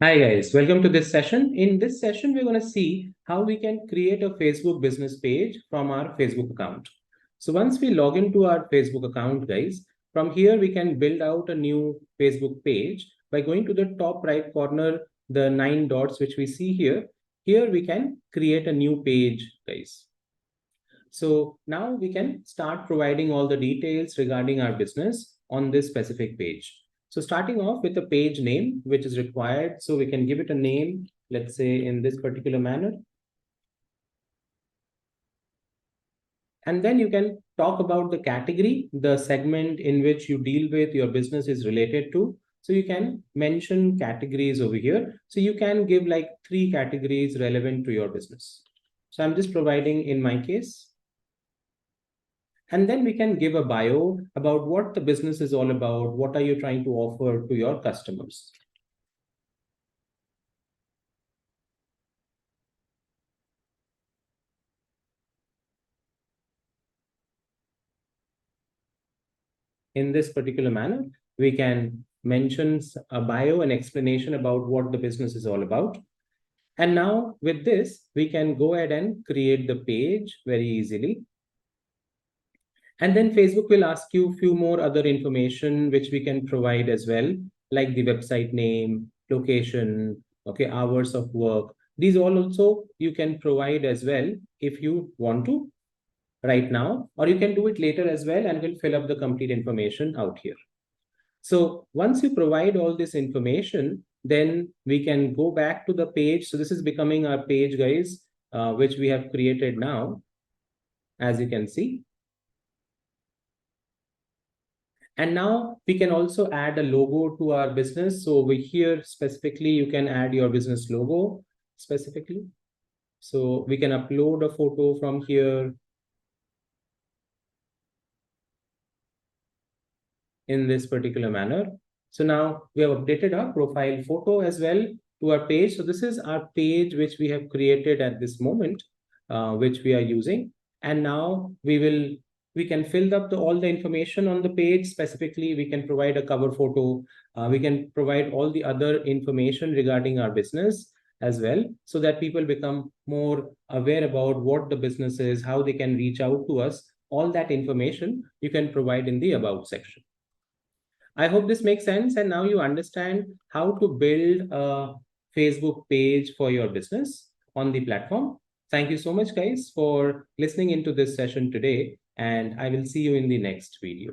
Hi guys, welcome to this session. In this session, we're going to see how we can create a Facebook business page from our Facebook account. So once we log into our Facebook account, guys, from here we can build out a new Facebook page by going to the top right corner, the 9 dots which we see here. Here we can create a new page, guys. So now we can start providing all the details regarding our business on this specific page. So starting off with the page name, which is required. So we can give it a name, let's say in this particular manner. And then you can talk about the category, the segment in which you deal with, your business is related to. So you can mention categories over here. So you can give like 3 categories relevant to your business. So I'm just providing in my case. And then we can give a bio about what the business is all about. What are you trying to offer to your customers? In this particular manner, we can mention a bio, an explanation about what the business is all about. And now with this, we can go ahead and create the page very easily. And then Facebook will ask you a few more other information which we can provide as well, like the website name, location, okay, hours of work. These all also you can provide as well if you want to right now, or you can do it later as well and we'll fill up the complete information out here. So once you provide all this information, then we can go back to the page. So this is becoming our page, guys, which we have created now, as you can see. And now we can also add a logo to our business. So over here specifically, you can add your business logo specifically. So we can upload a photo from here in this particular manner. So now we have updated our profile photo as well to our page. So this is our page which we have created at this moment, which we are using. And now we can fill up all the information on the page. Specifically, we can provide a cover photo. We can provide all the other information regarding our business as well, so that people become more aware about what the business is, how they can reach out to us. All that information you can provide in the About section. I hope this makes sense. And now you understand how to build a Facebook page for your business on the platform. Thank you so much, guys, for listening into this session today. And I will see you in the next video.